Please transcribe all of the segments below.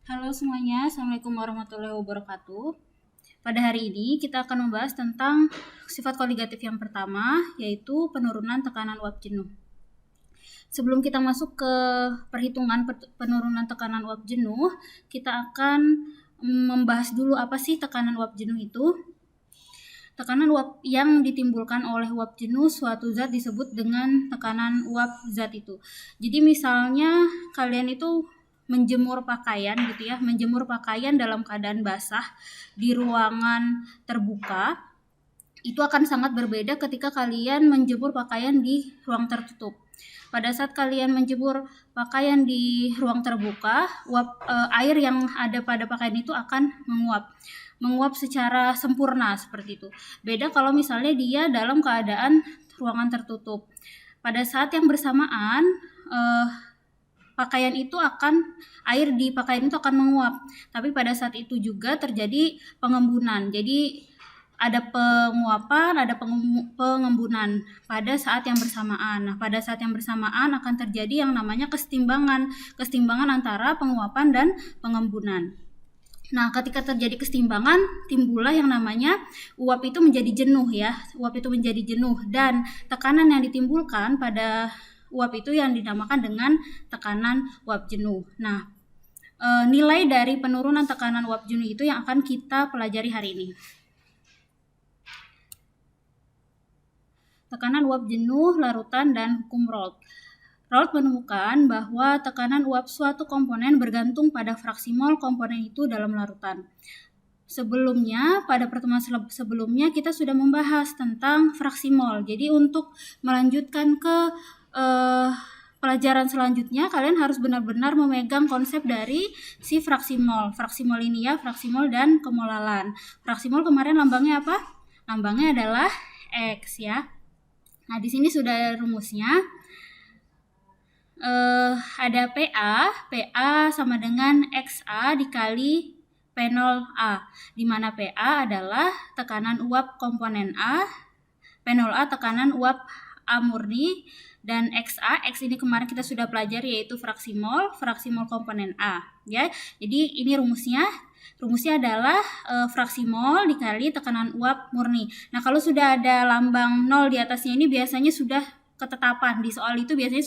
Halo semuanya, Assalamualaikum warahmatullahi wabarakatuh. Pada hari ini kita akan membahas tentang sifat koligatif yang pertama, yaitu penurunan tekanan uap jenuh. Sebelum kita masuk ke perhitungan penurunan tekanan uap jenuh, kita akan membahas dulu apa sih tekanan uap jenuh itu. Tekanan uap yang ditimbulkan oleh uap jenuh suatu zat disebut dengan tekanan uap zat itu. Jadi misalnya kalian itu menjemur pakaian gitu ya, menjemur pakaian dalam keadaan basah di ruangan terbuka, itu akan sangat berbeda ketika kalian menjemur pakaian di ruang tertutup. Pada saat kalian menjemur pakaian di ruang terbuka, air yang ada pada pakaian itu akan menguap secara sempurna seperti itu. Beda kalau misalnya dia dalam keadaan ruangan tertutup. Pada saat yang bersamaan, air di pakaian itu akan menguap. Tapi pada saat itu juga terjadi pengembunan. Jadi ada penguapan, ada pengembunan pada saat yang bersamaan. Nah, pada saat yang bersamaan akan terjadi yang namanya kesetimbangan antara penguapan dan pengembunan. Nah, ketika terjadi kesetimbangan, timbullah yang namanya uap itu menjadi jenuh ya. Uap itu menjadi jenuh dan tekanan yang ditimbulkan pada uap itu yang dinamakan dengan tekanan uap jenuh. Nah, nilai dari penurunan tekanan uap jenuh itu yang akan kita pelajari hari ini. Tekanan uap jenuh, larutan, dan hukum Raoult. Raoult menemukan bahwa tekanan uap suatu komponen bergantung pada fraksi mol komponen itu dalam larutan. Sebelumnya, pada pertemuan sebelumnya kita sudah membahas tentang fraksi mol. Jadi untuk melanjutkan ke pelajaran selanjutnya, kalian harus benar-benar memegang konsep dari si fraksi mol. Fraksi mol ini ya, fraksi mol dan kemolalan. Fraksi mol kemarin lambangnya apa? Lambangnya adalah X ya. Nah, di sini sudah ada rumusnya. Ada PA sama dengan XA dikali P0A, di mana PA adalah tekanan uap komponen A, P0A tekanan uap A murni, dan X ini kemarin kita sudah pelajari yaitu fraksi mol komponen A ya. Jadi ini rumusnya adalah fraksi mol dikali tekanan uap murni. Nah, kalau sudah ada lambang 0 di atasnya ini biasanya sudah ketetapan, di soal itu biasanya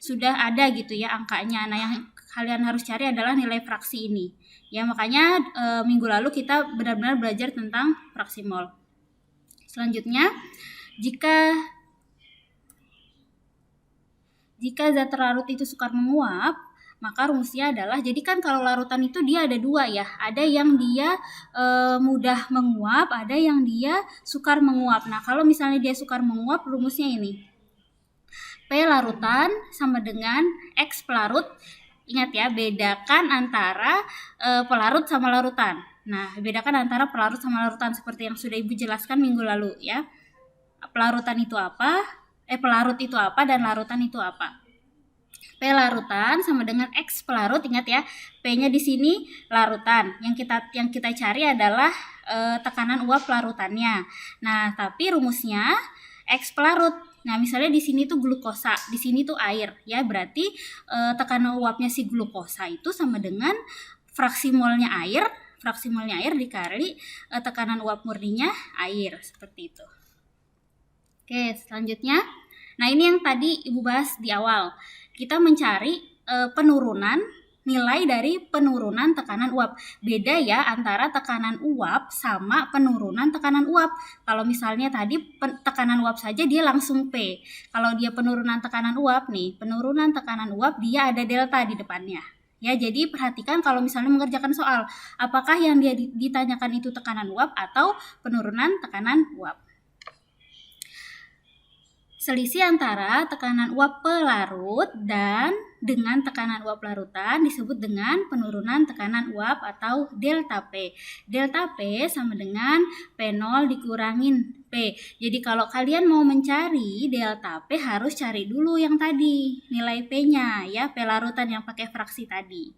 sudah ada gitu ya angkanya. Nah, yang kalian harus cari adalah nilai fraksi ini. Ya, makanya minggu lalu kita benar-benar belajar tentang fraksi mol. Selanjutnya, jika zat terlarut itu sukar menguap, maka rumusnya adalah, jadi kan kalau larutan itu dia ada dua ya, ada yang dia mudah menguap, ada yang dia sukar menguap. Nah, kalau misalnya dia sukar menguap, rumusnya ini, P larutan sama dengan X pelarut. Ingat ya, bedakan antara pelarut sama larutan. Nah, bedakan antara pelarut sama larutan seperti yang sudah Ibu jelaskan minggu lalu ya. Pelarutan itu apa? Pelarut itu apa dan larutan itu apa? P larutan sama dengan X pelarut. Ingat ya, P-nya di sini larutan. Yang kita cari adalah tekanan uap larutannya. Nah, tapi rumusnya X pelarut. Nah, misalnya di sini tuh glukosa, di sini tuh air ya. Berarti tekanan uapnya si glukosa itu sama dengan fraksi molnya air dikali tekanan uap murninya air, seperti itu. Oke, selanjutnya. Nah, ini yang tadi Ibu bahas di awal. Kita mencari nilai dari penurunan tekanan uap. Beda ya antara tekanan uap sama penurunan tekanan uap. Kalau misalnya tadi tekanan uap saja dia langsung P. Kalau dia penurunan tekanan uap nih, penurunan tekanan uap dia ada delta di depannya. Ya, jadi perhatikan kalau misalnya mengerjakan soal, apakah yang dia ditanyakan itu tekanan uap atau penurunan tekanan uap. Selisih antara tekanan uap pelarut dan dengan tekanan uap larutan disebut dengan penurunan tekanan uap atau delta P. Delta P sama dengan P0 dikurangin P. Jadi kalau kalian mau mencari delta P harus cari dulu yang tadi, nilai P-nya ya, P larutan yang pakai fraksi tadi.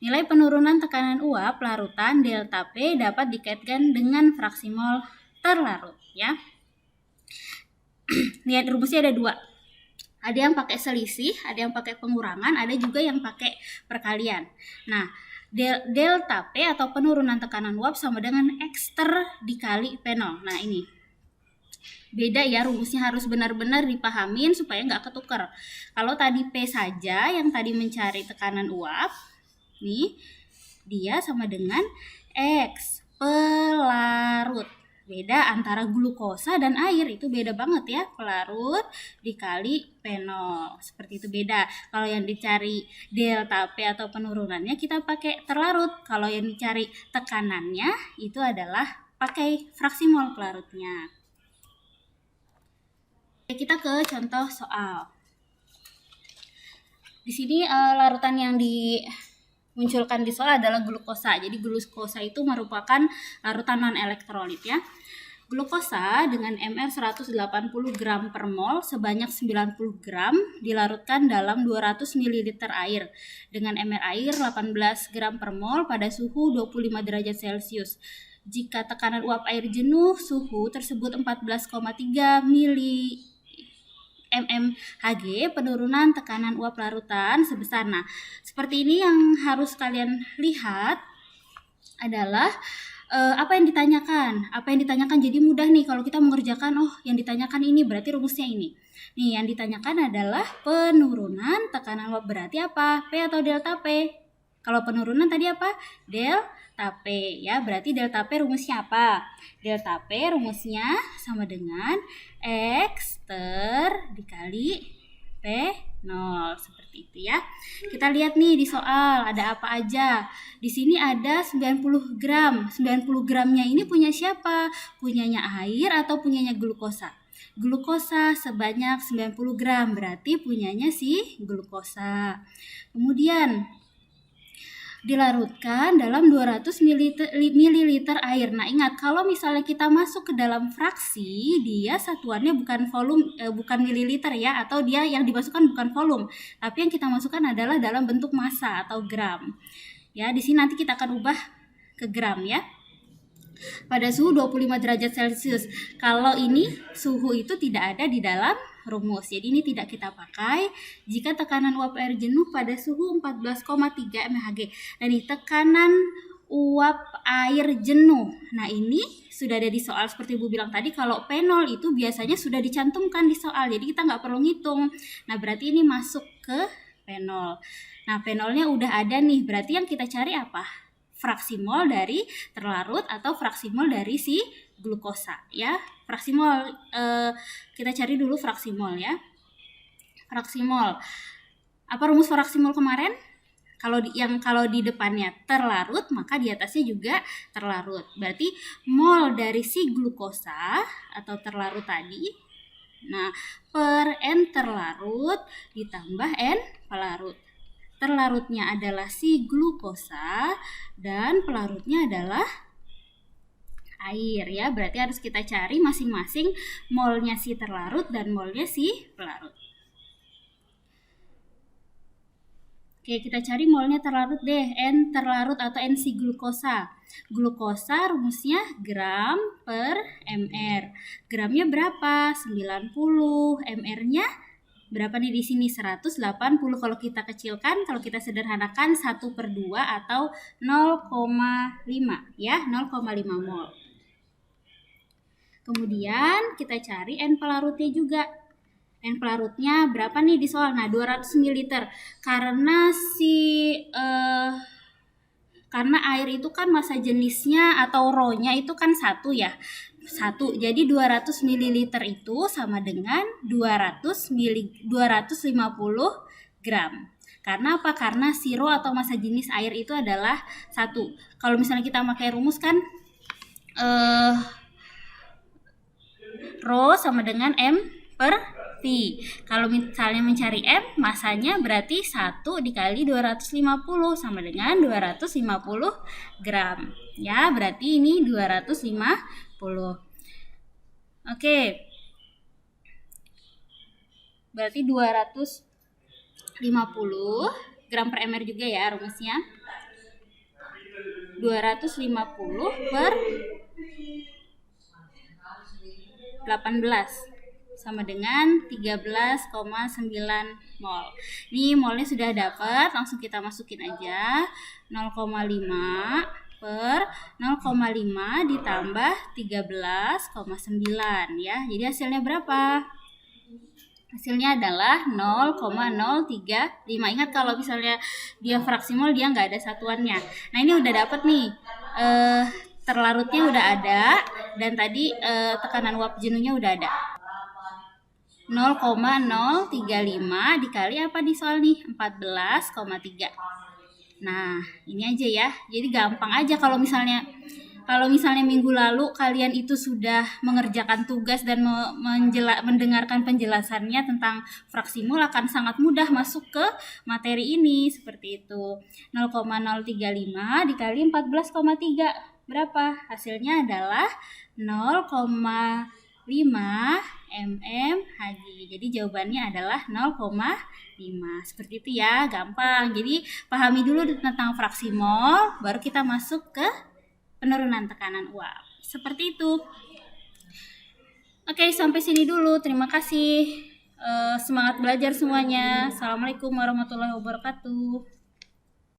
Nilai penurunan tekanan uap larutan delta P dapat dikaitkan dengan fraksi mol terlarut ya. Lihat rumusnya ada dua. Ada yang pakai selisih, ada yang pakai pengurangan, ada juga yang pakai perkalian. Nah, delta P atau penurunan tekanan uap sama dengan X dikali P0. Nah, ini beda ya, rumusnya harus benar-benar dipahamin supaya nggak ketukar. Kalau tadi P saja yang tadi mencari tekanan uap, nih dia sama dengan X pelarut. Beda antara glukosa dan air, itu beda banget ya, pelarut dikali P0 seperti itu, beda. Kalau yang dicari delta P atau penurunannya kita pakai terlarut, kalau yang dicari tekanannya itu adalah pakai fraksi mol pelarutnya. Kita ke contoh soal. Di sini larutan yang dimunculkan di soal adalah glukosa. Jadi glukosa itu merupakan larutan non-elektrolit ya. Glukosa dengan MR 180 gram per mol sebanyak 90 gram dilarutkan dalam 200 ml air dengan MR air 18 gram per mol pada suhu 25 derajat Celcius. Jika tekanan uap air jenuh, suhu tersebut 14,3 mmHg, penurunan tekanan uap larutan sebesar. Nah, seperti ini yang harus kalian lihat adalah apa yang ditanyakan. Apa yang ditanyakan jadi mudah nih kalau kita mengerjakan, oh yang ditanyakan ini berarti rumusnya ini. Nih, yang ditanyakan adalah penurunan tekanan uap, berarti apa? P atau delta P? Kalau penurunan tadi apa? Delta P ya, berarti delta P rumusnya apa? Delta P rumusnya sama dengan X dikali P0, seperti itu ya. Kita lihat nih di soal ada apa aja. Di sini ada 90 gram. 90 gramnya ini punya siapa? Punyanya air atau punyanya glukosa? Glukosa sebanyak 90 gram, berarti punyanya si glukosa. Kemudian dilarutkan dalam 200 ml air. Nah, ingat kalau misalnya kita masuk ke dalam fraksi, dia satuannya bukan volume, bukan mililiter ya, atau dia yang dimasukkan bukan volume, tapi yang kita masukkan adalah dalam bentuk massa atau gram. Ya, di sini nanti kita akan ubah ke gram ya. Pada suhu 25 derajat Celcius. Kalau ini suhu itu tidak ada di dalam rumus, jadi ini tidak kita pakai. Jika tekanan uap air jenuh pada suhu 14,3 mmHg. Dan ini tekanan uap air jenuh. Nah, ini sudah ada di soal seperti Ibu bilang tadi, kalau P0 itu biasanya sudah dicantumkan di soal, jadi kita nggak perlu ngitung. Nah, berarti ini masuk ke P0. Nah, P0-nya udah ada nih, berarti yang kita cari apa? Fraksi mol dari terlarut atau fraksi mol dari si glukosa ya. Fraksi mol, kita cari dulu fraksi mol ya. Fraksi mol. Apa rumus fraksi mol kemarin? Kalau di depannya terlarut, maka di atasnya juga terlarut. Berarti mol dari si glukosa atau terlarut tadi, nah, per N terlarut ditambah N pelarut. Terlarutnya adalah si glukosa dan pelarutnya adalah air ya. Berarti harus kita cari masing-masing molnya si terlarut dan molnya si pelarut. Oke, kita cari molnya terlarut deh. N terlarut atau N si glukosa. Glukosa rumusnya gram per mr. Gramnya berapa? 90. Mr-nya berapa nih di sini? 180. Kalau kita kecilkan, kalau kita sederhanakan 1/2 atau 0,5 ya, 0,5 mol. Kemudian kita cari N pelarutnya juga. N pelarutnya berapa nih di soal? Nah, 200 ml. Karena air itu kan massa jenisnya atau rho-nya itu kan 1 ya. 1. Jadi 200 ml itu sama dengan 250 gram. Karena apa? Karena si rho atau massa jenis air itu adalah 1. Kalau misalnya kita pakai rumus kan rho sama dengan M per V. Kalau misalnya mencari M, masanya berarti 1 dikali 250 sama dengan 250 gram. Ya, berarti ini 250. Oke. Berarti 250 gram per ml juga ya rumusnya. 250 per 18. sama dengan 13,9 mol. Ini molnya sudah dapat, langsung kita masukin aja 0,5 per 0,5 ditambah 13,9 ya. Jadi hasilnya berapa? Hasilnya adalah 0,035. Ingat kalau misalnya dia fraksi mol dia nggak ada satuannya. Nah ini udah dapat nih, terlarutnya udah ada, dan tadi tekanan uap jenuhnya udah ada. 0,035 dikali apa di soal nih? 14,3. Nah ini aja ya, jadi gampang aja. Kalau misalnya minggu lalu kalian itu sudah mengerjakan tugas dan mendengarkan penjelasannya tentang fraksi mol, akan sangat mudah masuk ke materi ini seperti itu. 0,035 dikali 14,3 berapa? Hasilnya adalah 0,5 mmHg. Jadi jawabannya adalah 0,5. Seperti itu ya, gampang. Jadi pahami dulu tentang fraksi mol, baru kita masuk ke penurunan tekanan uap. Seperti itu. Oke, sampai sini dulu. Terima kasih. Semangat belajar semuanya. Assalamualaikum warahmatullahi wabarakatuh.